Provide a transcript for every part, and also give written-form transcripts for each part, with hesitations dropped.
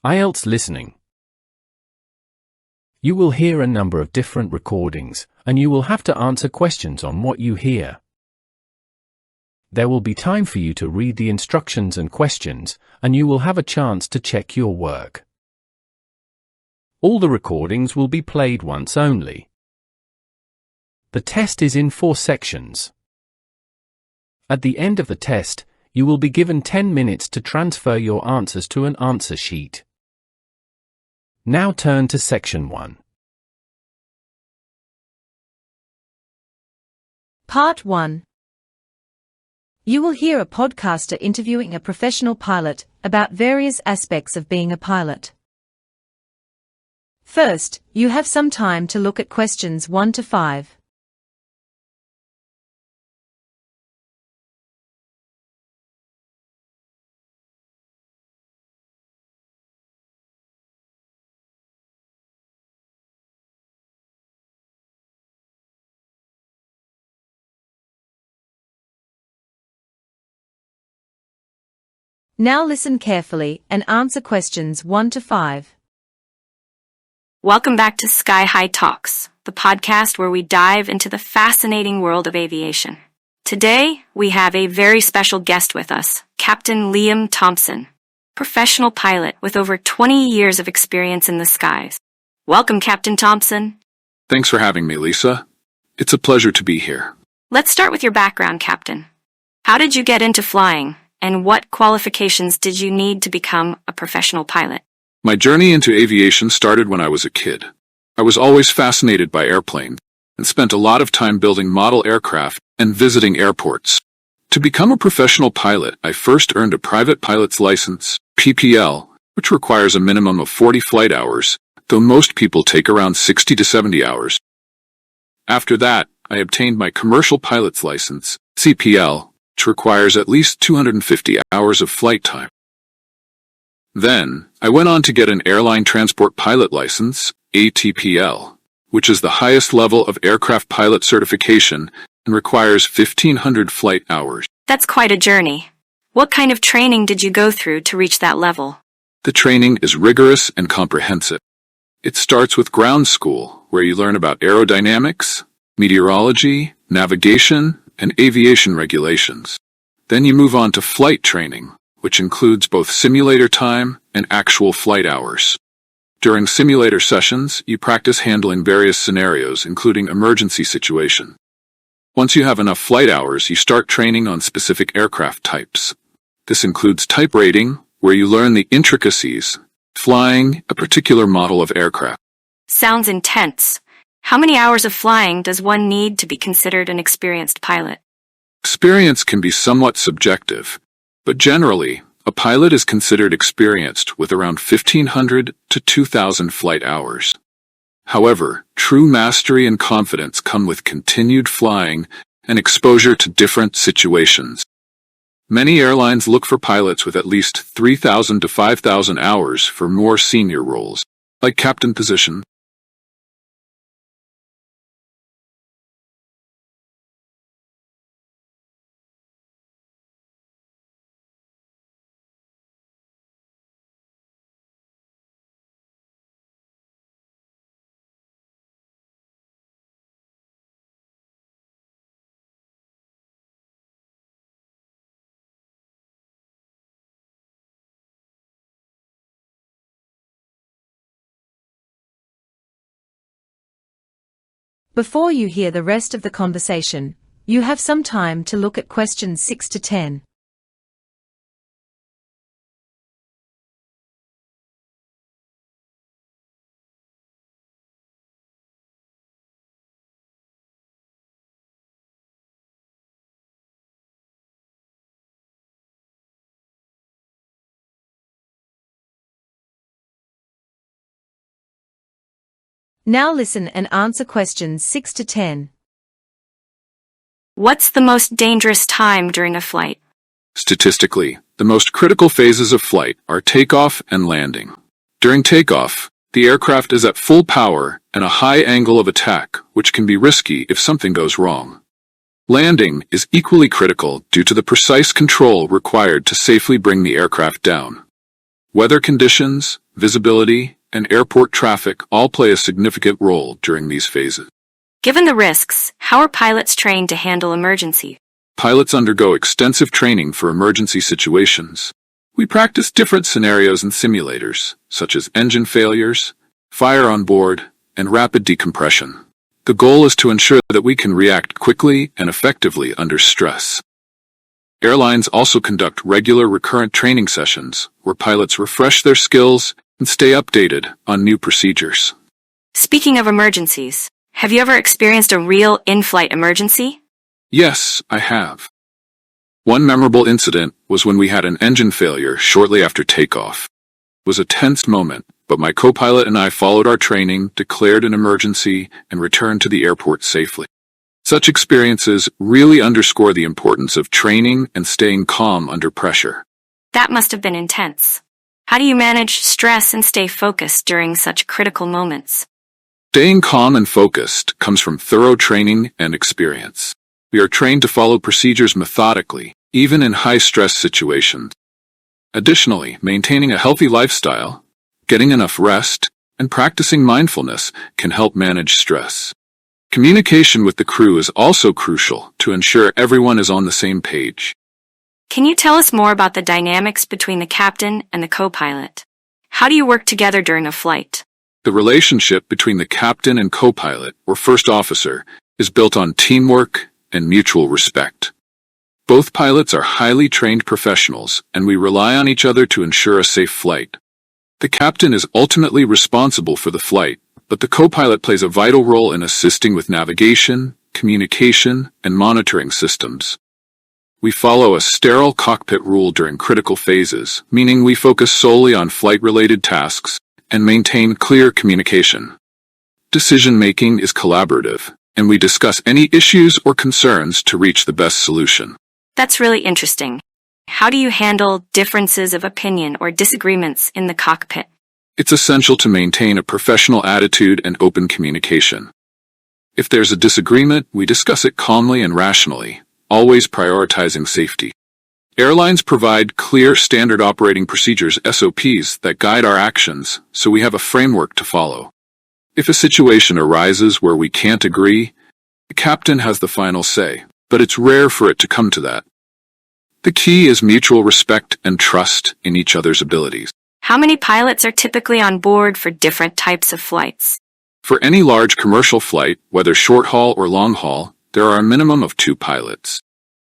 IELTS Listening. You will hear a number of different recordings, and you will have to answer questions on what you hear. There will be time for you to read the instructions and questions, and you will have a chance to check your work. All the recordings will be played once only. The test is in 4 sections. At the end of the test, you will be given 10 minutes to transfer your answers to an answer sheet. Now turn to Section 1. Part 1. You will hear a podcaster interviewing a professional pilot about various aspects of being a pilot. First, you have some time to look at questions 1 to 5. Now listen carefully and answer questions 1 to 5. Welcome back to Sky High Talks, the podcast where we dive into the fascinating world of aviation. Today, we have a very special guest with us, Captain Liam Thompson, professional pilot with over 20 years of experience in the skies. Welcome, Captain Thompson. Thanks for having me, Lisa. It's a pleasure to be here. Let's start with your background, Captain. How did you get into flying, and what qualifications did you need to become a professional pilot? My journey into aviation started when I was a kid. I was always fascinated by airplanes and spent a lot of time building model aircraft and visiting airports. To become a professional pilot, I first earned a private pilot's license, PPL, which requires a minimum of 40 flight hours, though most people take around 60 to 70 hours. After that, I obtained my commercial pilot's license, CPL, which requires at least 250 hours of flight time. Then, I went on to get an airline transport pilot license, ATPL, which is the highest level of aircraft pilot certification and requires 1,500 flight hours. That's quite a journey. What kind of training did you go through to reach that level? The training is rigorous and comprehensive. It starts with ground school, where you learn about aerodynamics, meteorology, navigation, and aviation regulations. Then you move on to flight training, which includes both simulator time and actual flight hours. During simulator sessions, you practice handling various scenarios, including emergency situations. Once you have enough flight hours, you start training on specific aircraft types. This includes type rating, where you learn the intricacies, flying a particular model of aircraft. Sounds intense. How many hours of flying does one need to be considered an experienced pilot? Experience can be somewhat subjective, but generally, a pilot is considered experienced with around 1,500 to 2,000 flight hours. However, true mastery and confidence come with continued flying and exposure to different situations. Many airlines look for pilots with at least 3,000 to 5,000 hours for more senior roles, like captain position. Before you hear the rest of the conversation, you have some time to look at questions 6 to 10. Now listen and answer questions 6 to 10. What's the most dangerous time during a flight? Statistically, the most critical phases of flight are takeoff and landing. During takeoff, the aircraft is at full power and a high angle of attack, which can be risky if something goes wrong. Landing is equally critical due to the precise control required to safely bring the aircraft down. Weather conditions, visibility, and airport traffic all play a significant role during these phases. Given the risks, how are pilots trained to handle emergency? Pilots undergo extensive training for emergency situations. We practice different scenarios in simulators, such as engine failures, fire on board, and rapid decompression. The goal is to ensure that we can react quickly and effectively under stress. Airlines also conduct regular recurrent training sessions where pilots refresh their skills and stay updated on new procedures. Speaking of emergencies, have you ever experienced a real in-flight emergency? Yes, I have. One memorable incident was when we had an engine failure shortly after takeoff. It was a tense moment, but my co-pilot and I followed our training, declared an emergency, and returned to the airport safely. Such experiences really underscore the importance of training and staying calm under pressure. That must have been intense. How do you manage stress and stay focused during such critical moments? Staying calm and focused comes from thorough training and experience. We are trained to follow procedures methodically, even in high-stress situations. Additionally, maintaining a healthy lifestyle, getting enough rest, and practicing mindfulness can help manage stress. Communication with the crew is also crucial to ensure everyone is on the same page. Can you tell us more about the dynamics between the captain and the co-pilot? How do you work together during a flight? The relationship between the captain and co-pilot, or first officer, is built on teamwork and mutual respect. Both pilots are highly trained professionals, and we rely on each other to ensure a safe flight. The captain is ultimately responsible for the flight, but the co-pilot plays a vital role in assisting with navigation, communication, and monitoring systems. We follow a sterile cockpit rule during critical phases, meaning we focus solely on flight-related tasks and maintain clear communication. Decision-making is collaborative, and we discuss any issues or concerns to reach the best solution. That's really interesting. How do you handle differences of opinion or disagreements in the cockpit? It's essential to maintain a professional attitude and open communication. If there's a disagreement, we discuss it calmly and rationally, always prioritizing safety. Airlines provide clear standard operating procedures (SOPs) that guide our actions, so we have a framework to follow. If a situation arises where we can't agree, the captain has the final say, but it's rare for it to come to that. The key is mutual respect and trust in each other's abilities. How many pilots are typically on board for different types of flights? For any large commercial flight, whether short haul or long haul, there are a minimum of 2 pilots,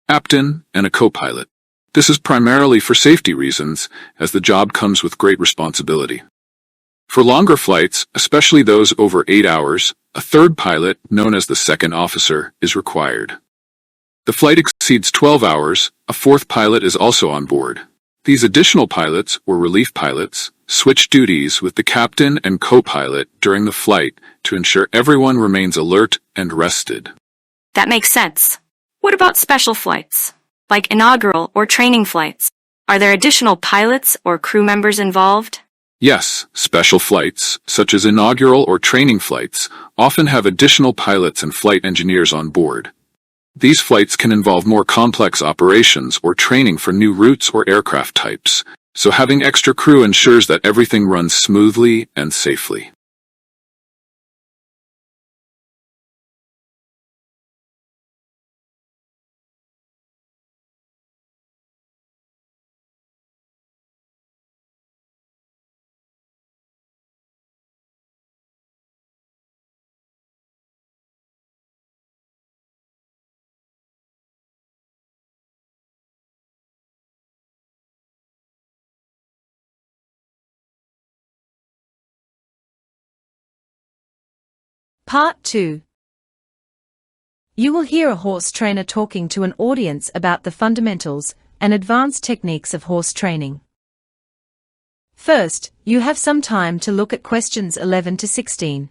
captain and a co-pilot. This is primarily for safety reasons, as the job comes with great responsibility. For longer flights, especially those over 8 hours, a third pilot, known as the second officer, is required. The flight exceeds 12 hours, a fourth pilot is also on board. These additional pilots, or relief pilots, switch duties with the captain and co-pilot during the flight to ensure everyone remains alert and rested. That makes sense. What about special flights, like inaugural or training flights? Are there additional pilots or crew members involved? Yes, special flights, such as inaugural or training flights, often have additional pilots and flight engineers on board. These flights can involve more complex operations or training for new routes or aircraft types, so having extra crew ensures that everything runs smoothly and safely. Part 2. You will hear a horse trainer talking to an audience about the fundamentals and advanced techniques of horse training. First, you have some time to look at questions 11 to 16.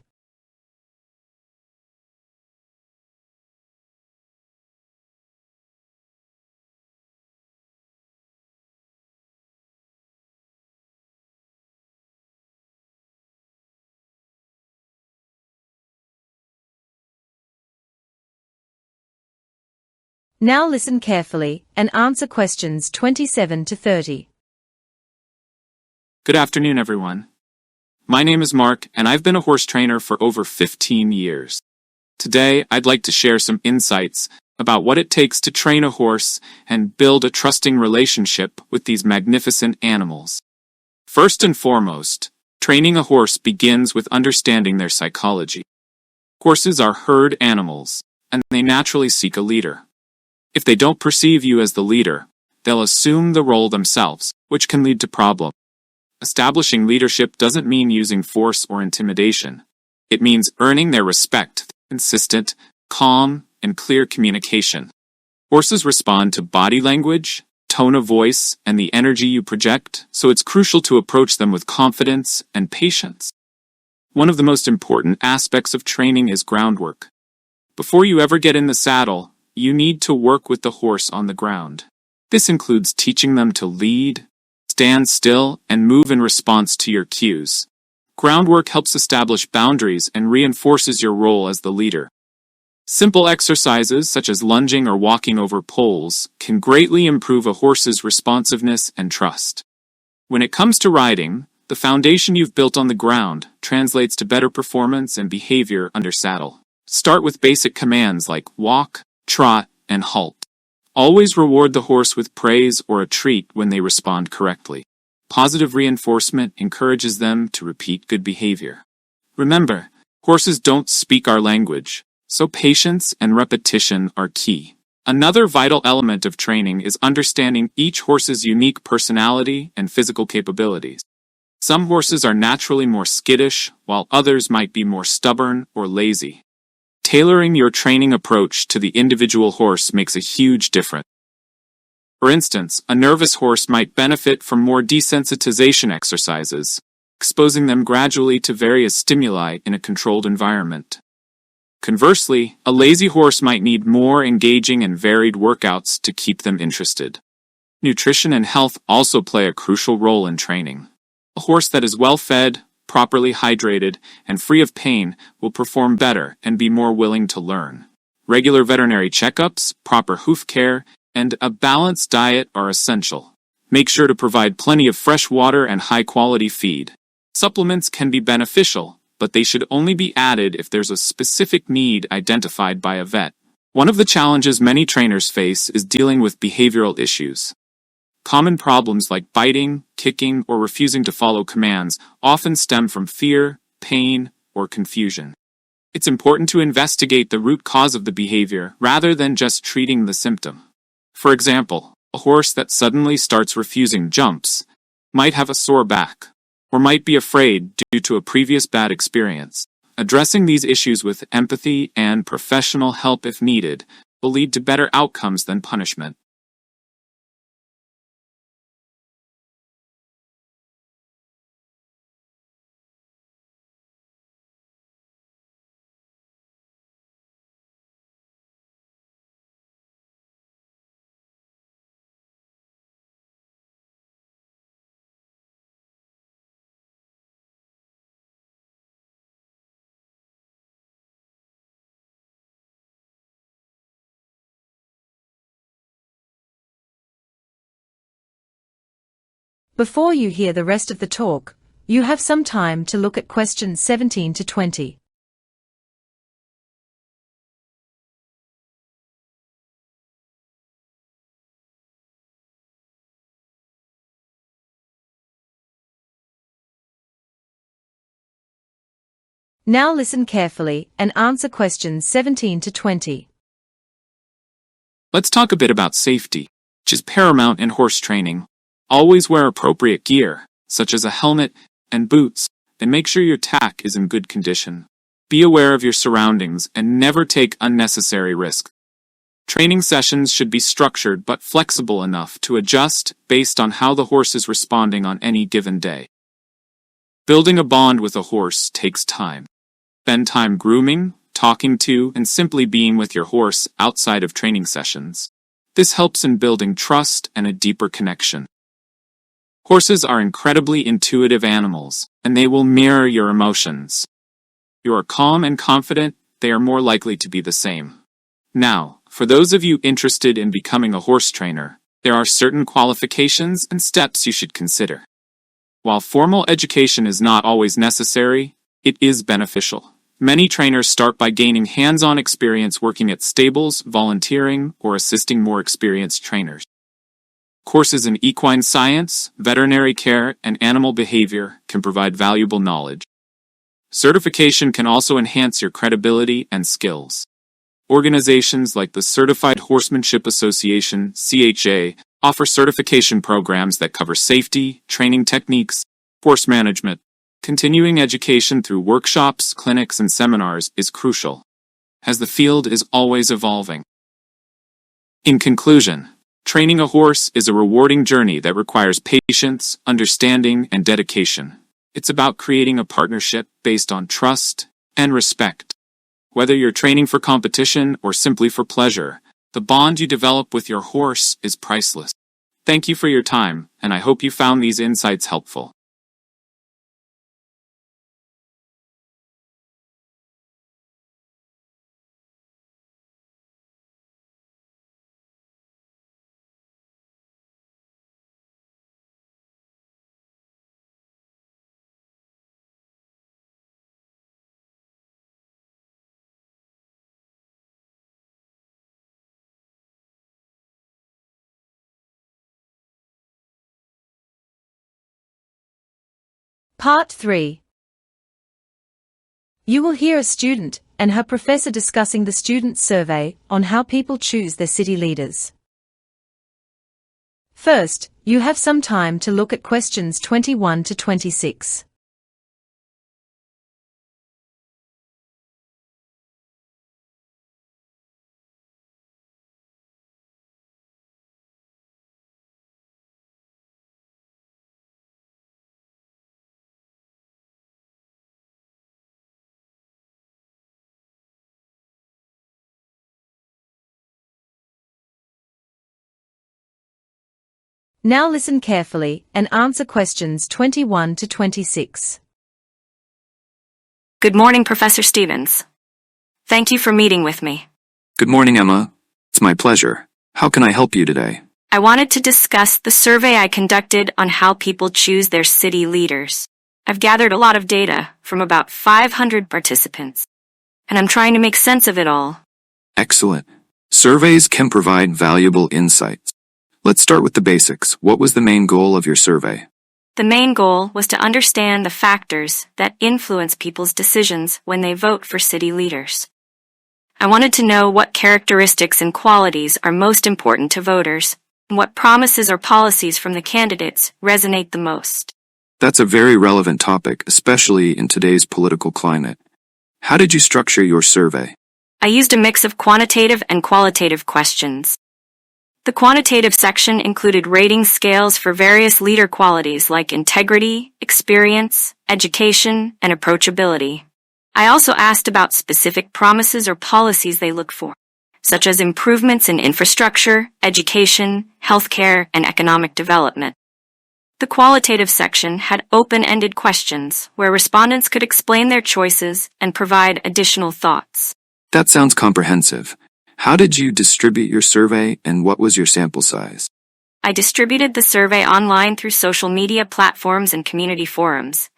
Now listen carefully and answer questions 27 to 30. Good afternoon, everyone. My name is Mark, and I've been a horse trainer for over 15 years. Today, I'd like to share some insights about what it takes to train a horse and build a trusting relationship with these magnificent animals. First and foremost, training a horse begins with understanding their psychology. Horses are herd animals, and they naturally seek a leader. If they don't perceive you as the leader, they'll assume the role themselves, which can lead to problems. Establishing leadership doesn't mean using force or intimidation. It means earning their respect, consistent, calm, and clear communication. Horses respond to body language, tone of voice, and the energy you project, so it's crucial to approach them with confidence and patience. One of the most important aspects of training is groundwork. Before you ever get in the saddle, you need to work with the horse on the ground. This includes teaching them to lead, stand still, and move in response to your cues. Groundwork helps establish boundaries and reinforces your role as the leader. Simple exercises such as lunging or walking over poles can greatly improve a horse's responsiveness and trust. When it comes to riding, the foundation you've built on the ground translates to better performance and behavior under saddle. Start with basic commands like walk, trot, and halt. Always reward the horse with praise or a treat when they respond correctly. Positive reinforcement encourages them to repeat good behavior. Remember, horses don't speak our language, so patience and repetition are key. Another vital element of training is understanding each horse's unique personality and physical capabilities. Some horses are naturally more skittish, while others might be more stubborn or lazy. Tailoring your training approach to the individual horse makes a huge difference. For instance, a nervous horse might benefit from more desensitization exercises, exposing them gradually to various stimuli in a controlled environment. Conversely, a lazy horse might need more engaging and varied workouts to keep them interested. Nutrition and health also play a crucial role in training. A horse that is well-fed, properly hydrated, and free of pain will perform better and be more willing to learn. Regular veterinary checkups, proper hoof care, and a balanced diet are essential. Make sure to provide plenty of fresh water and high-quality feed. Supplements can be beneficial, but they should only be added if there's a specific need identified by a vet. One of the challenges many trainers face is dealing with behavioral issues. Common problems like biting, kicking, or refusing to follow commands often stem from fear, pain, or confusion. It's important to investigate the root cause of the behavior rather than just treating the symptom. For example, a horse that suddenly starts refusing jumps might have a sore back, or might be afraid due to a previous bad experience. Addressing these issues with empathy and professional help if needed will lead to better outcomes than punishment. Before you hear the rest of the talk, you have some time to look at questions 17 to 20. Now listen carefully and answer questions 17 to 20. Let's talk a bit about safety, which is paramount in horse training. Always wear appropriate gear, such as a helmet and boots, and make sure your tack is in good condition. Be aware of your surroundings and never take unnecessary risks. Training sessions should be structured but flexible enough to adjust based on how the horse is responding on any given day. Building a bond with a horse takes time. Spend time grooming, talking to, and simply being with your horse outside of training sessions. This helps in building trust and a deeper connection. Horses are incredibly intuitive animals, and they will mirror your emotions. You are calm and confident, they are more likely to be the same. Now, for those of you interested in becoming a horse trainer, there are certain qualifications and steps you should consider. While formal education is not always necessary, it is beneficial. Many trainers start by gaining hands-on experience working at stables, volunteering, or assisting more experienced trainers. Courses in equine science, veterinary care, and animal behavior can provide valuable knowledge. Certification can also enhance your credibility and skills. Organizations like the Certified Horsemanship Association, CHA, offer certification programs that cover safety, training techniques, horse management. Continuing education through workshops, clinics, and seminars is crucial, as the field is always evolving. In conclusion, training a horse is a rewarding journey that requires patience, understanding, and dedication. It's about creating a partnership based on trust and respect. Whether you're training for competition or simply for pleasure, the bond you develop with your horse is priceless. Thank you for your time, and I hope you found these insights helpful. Part 3. You will hear a student and her professor discussing the student's survey on how people choose their city leaders. First, you have some time to look at questions 21 to 26. Now listen carefully and answer questions 21 to 26. Good morning, Professor Stevens. Thank you for meeting with me. Good morning, Emma. It's my pleasure. How can I help you today? I wanted to discuss the survey I conducted on how people choose their city leaders. I've gathered a lot of data from about 500 participants, and I'm trying to make sense of it all. Excellent. Surveys can provide valuable insights. Let's start with the basics. What was the main goal of your survey? The main goal was to understand the factors that influence people's decisions when they vote for city leaders. I wanted to know what characteristics and qualities are most important to voters, and what promises or policies from the candidates resonate the most. That's a very relevant topic, especially in today's political climate. How did you structure your survey? I used a mix of quantitative and qualitative questions. The quantitative section included rating scales for various leader qualities like integrity, experience, education, and approachability. I also asked about specific promises or policies they look for, such as improvements in infrastructure, education, healthcare, and economic development. The qualitative section had open-ended questions where respondents could explain their choices and provide additional thoughts. That sounds comprehensive. How did you distribute your survey, and what was your sample size? I distributed the survey online through social media platforms and community forums.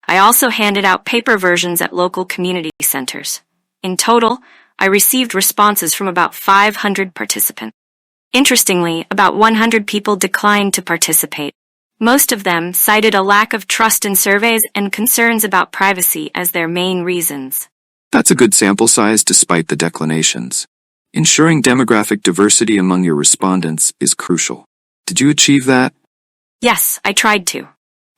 I also handed out paper versions at local community centers. In total, I received responses from about 500 participants. Interestingly, about 100 people declined to participate. Most of them cited a lack of trust in surveys and concerns about privacy as their main reasons. That's a good sample size despite the declinations. Ensuring demographic diversity among your respondents is crucial. Did you achieve that? Yes, I tried to.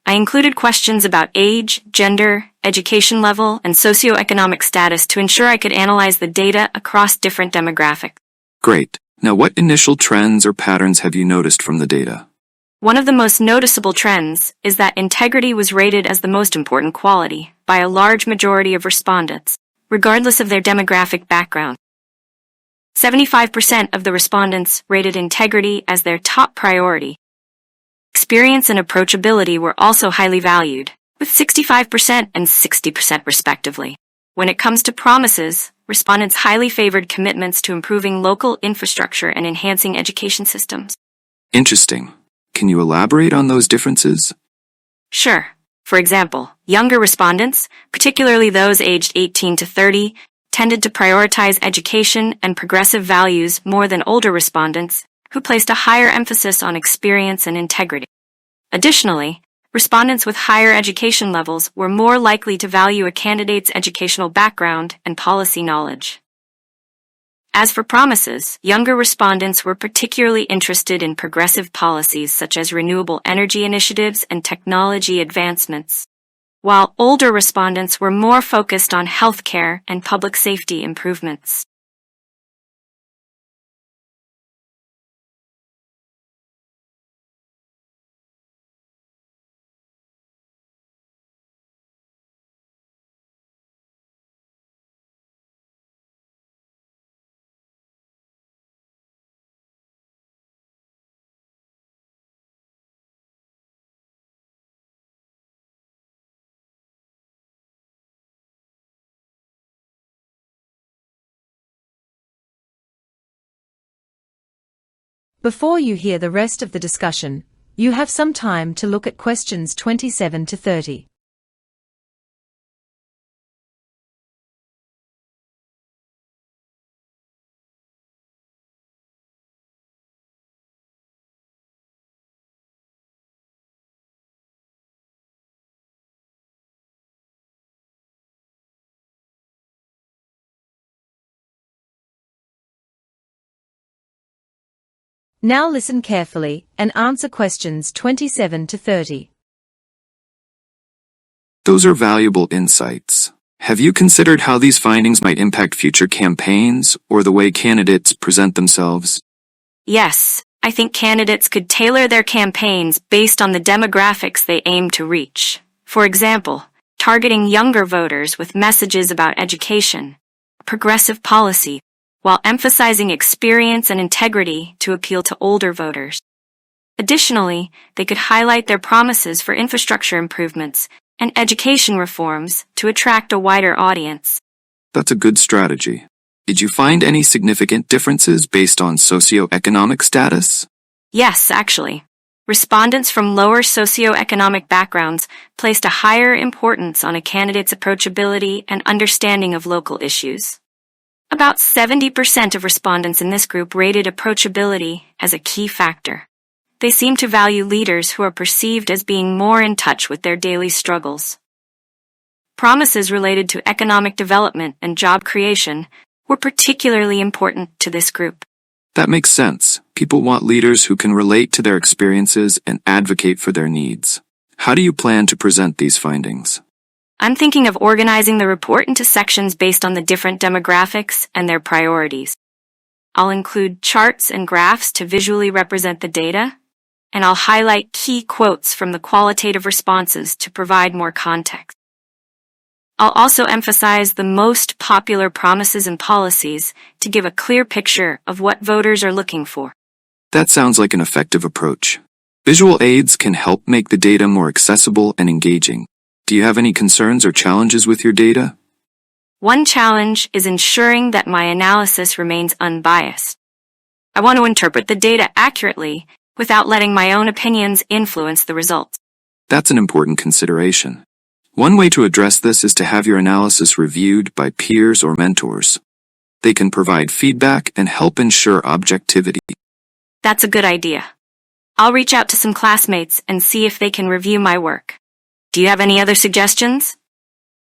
I included questions about age, gender, education level, and socioeconomic status to ensure I could analyze the data across different demographics. Great. Now, what initial trends or patterns have you noticed from the data? One of the most noticeable trends is that integrity was rated as the most important quality by a large majority of respondents, regardless of their demographic background. 75% of the respondents rated integrity as their top priority. Experience and approachability were also highly valued, with 65% and 60% respectively. When it comes to promises, respondents highly favored commitments to improving local infrastructure and enhancing education systems. Interesting. Can you elaborate on those differences? Sure. For example, younger respondents, particularly those aged 18 to 30, tended to prioritize education and progressive values more than older respondents, who placed a higher emphasis on experience and integrity. Additionally, respondents with higher education levels were more likely to value a candidate's educational background and policy knowledge. As for promises, younger respondents were particularly interested in progressive policies such as renewable energy initiatives and technology advancements, while older respondents were more focused on healthcare and public safety improvements. Before you hear the rest of the discussion, you have some time to look at questions 27 to 30. Now listen carefully and answer questions 27 to 30. Those are valuable insights. Have you considered how these findings might impact future campaigns or the way candidates present themselves? Yes, I think candidates could tailor their campaigns based on the demographics they aim to reach. For example, targeting younger voters with messages about education, progressive policy, while emphasizing experience and integrity to appeal to older voters. Additionally, they could highlight their promises for infrastructure improvements and education reforms to attract a wider audience. That's a good strategy. Did you find any significant differences based on socioeconomic status? Yes, actually. Respondents from lower socioeconomic backgrounds placed a higher importance on a candidate's approachability and understanding of local issues. About 70% of respondents in this group rated approachability as a key factor. They seem to value leaders who are perceived as being more in touch with their daily struggles. Promises related to economic development and job creation were particularly important to this group. That makes sense. People want leaders who can relate to their experiences and advocate for their needs. How do you plan to present these findings? I'm thinking of organizing the report into sections based on the different demographics and their priorities. I'll include charts and graphs to visually represent the data, and I'll highlight key quotes from the qualitative responses to provide more context. I'll also emphasize the most popular promises and policies to give a clear picture of what voters are looking for. That sounds like an effective approach. Visual aids can help make the data more accessible and engaging. Do you have any concerns or challenges with your data? One challenge is ensuring that my analysis remains unbiased. I want to interpret the data accurately without letting my own opinions influence the results. That's an important consideration. One way to address this is to have your analysis reviewed by peers or mentors. They can provide feedback and help ensure objectivity. That's a good idea. I'll reach out to some classmates and see if they can review my work. Do you have any other suggestions?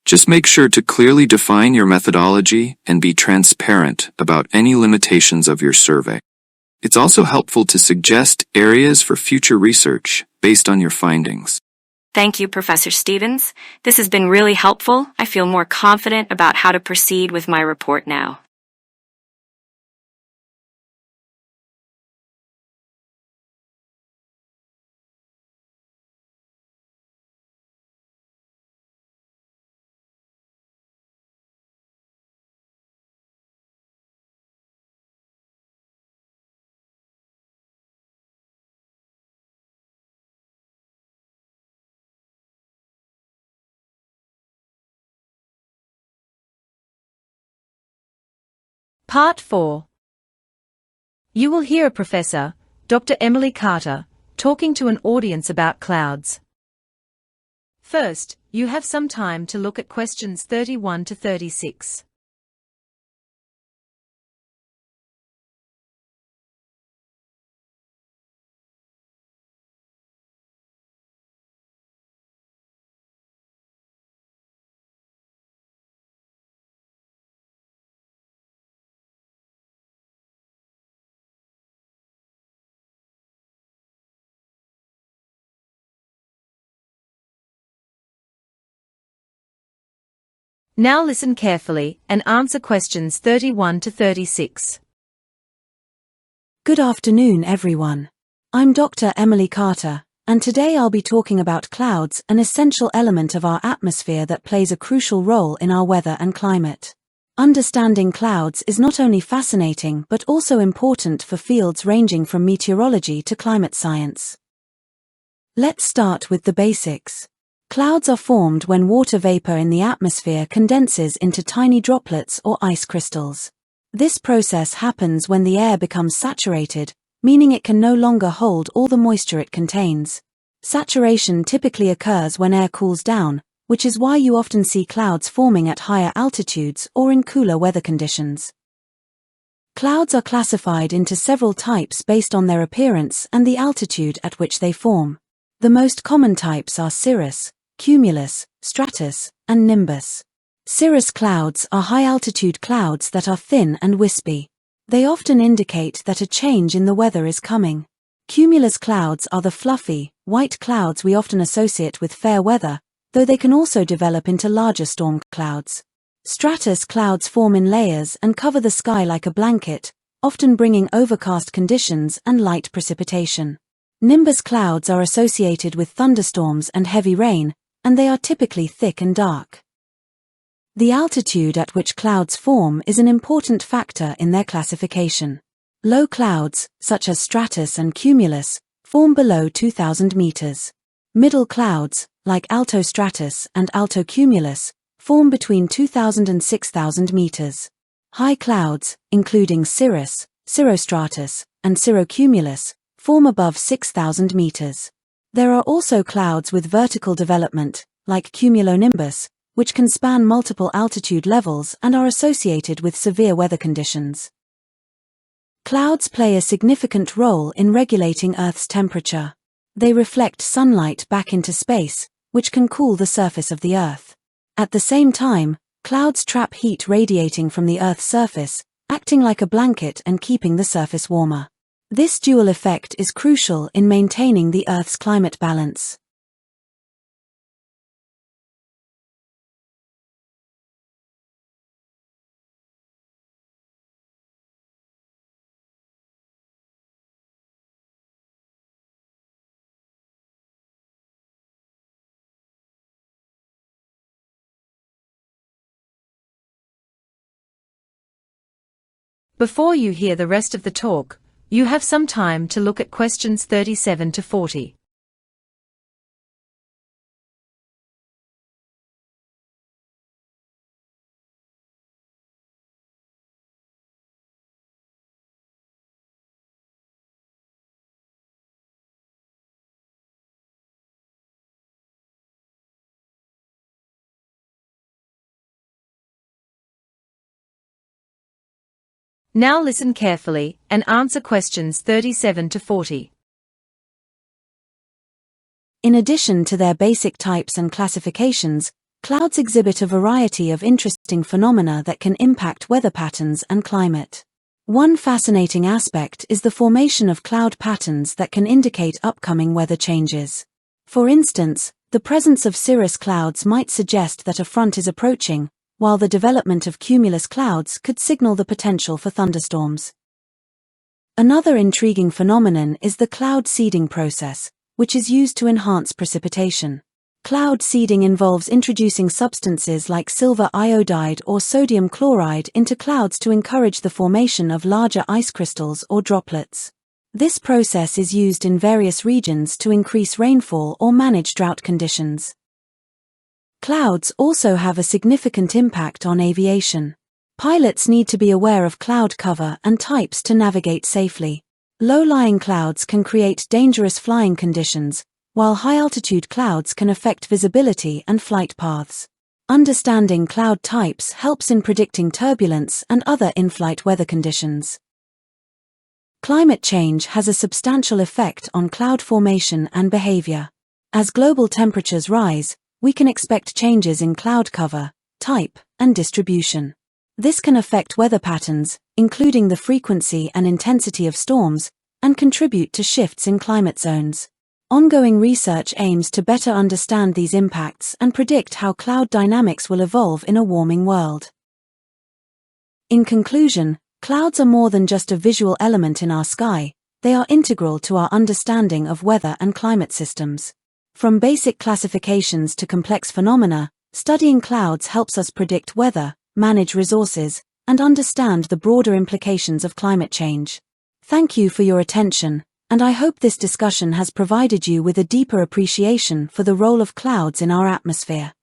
Just make sure to clearly define your methodology and be transparent about any limitations of your survey. It's also helpful to suggest areas for future research based on your findings. Thank you, Professor Stevens. This has been really helpful. I feel more confident about how to proceed with my report now. Part 4. You will hear a professor, Dr. Emily Carter, talking to an audience about clouds. First, you have some time to look at questions 31 to 36. Now listen carefully and answer questions 31 to 36. Good afternoon, everyone. I'm Dr. Emily Carter, and today I'll be talking about clouds, an essential element of our atmosphere that plays a crucial role in our weather and climate. Understanding clouds is not only fascinating but also important for fields ranging from meteorology to climate science. Let's start with the basics. Clouds are formed when water vapor in the atmosphere condenses into tiny droplets or ice crystals. This process happens when the air becomes saturated, meaning it can no longer hold all the moisture it contains. Saturation typically occurs when air cools down, which is why you often see clouds forming at higher altitudes or in cooler weather conditions. Clouds are classified into several types based on their appearance and the altitude at which they form. The most common types are cirrus, cumulus, stratus, and nimbus. Cirrus clouds are high-altitude clouds that are thin and wispy. They often indicate that a change in the weather is coming. Cumulus clouds are the fluffy, white clouds we often associate with fair weather, though they can also develop into larger storm clouds. Stratus clouds form in layers and cover the sky like a blanket, often bringing overcast conditions and light precipitation. Nimbus clouds are associated with thunderstorms and heavy rain, and they are typically thick and dark. The altitude at which clouds form is an important factor in their classification. Low clouds, such as stratus and cumulus, form below 2,000 meters. Middle clouds, like altostratus and altocumulus, form between 2,000 and 6,000 meters. High clouds, including cirrus, cirrostratus, and cirrocumulus, form above 6,000 meters. There are also clouds with vertical development, like cumulonimbus, which can span multiple altitude levels and are associated with severe weather conditions. Clouds play a significant role in regulating Earth's temperature. They reflect sunlight back into space, which can cool the surface of the Earth. At the same time, clouds trap heat radiating from the Earth's surface, acting like a blanket and keeping the surface warmer. This dual effect is crucial in maintaining the Earth's climate balance. Before you hear the rest of the talk, you have some time to look at questions 37 to 40. Now listen carefully and answer questions 37 to 40. In addition to their basic types and classifications, clouds exhibit a variety of interesting phenomena that can impact weather patterns and climate. One fascinating aspect is the formation of cloud patterns that can indicate upcoming weather changes. For instance, the presence of cirrus clouds might suggest that a front is approaching, while the development of cumulus clouds could signal the potential for thunderstorms. Another intriguing phenomenon is the cloud seeding process, which is used to enhance precipitation. Cloud seeding involves introducing substances like silver iodide or sodium chloride into clouds to encourage the formation of larger ice crystals or droplets. This process is used in various regions to increase rainfall or manage drought conditions. Clouds also have a significant impact on aviation. Pilots need to be aware of cloud cover and types to navigate safely. Low-lying clouds can create dangerous flying conditions, while high-altitude clouds can affect visibility and flight paths. Understanding cloud types helps in predicting turbulence and other in-flight weather conditions. Climate change has a substantial effect on cloud formation and behavior. As global temperatures rise, we can expect changes in cloud cover, type, and distribution. This can affect weather patterns, including the frequency and intensity of storms, and contribute to shifts in climate zones. Ongoing research aims to better understand these impacts and predict how cloud dynamics will evolve in a warming world. In conclusion, clouds are more than just a visual element in our sky, they are integral to our understanding of weather and climate systems. From basic classifications to complex phenomena, studying clouds helps us predict weather, manage resources, and understand the broader implications of climate change. Thank you for your attention, and I hope this discussion has provided you with a deeper appreciation for the role of clouds in our atmosphere.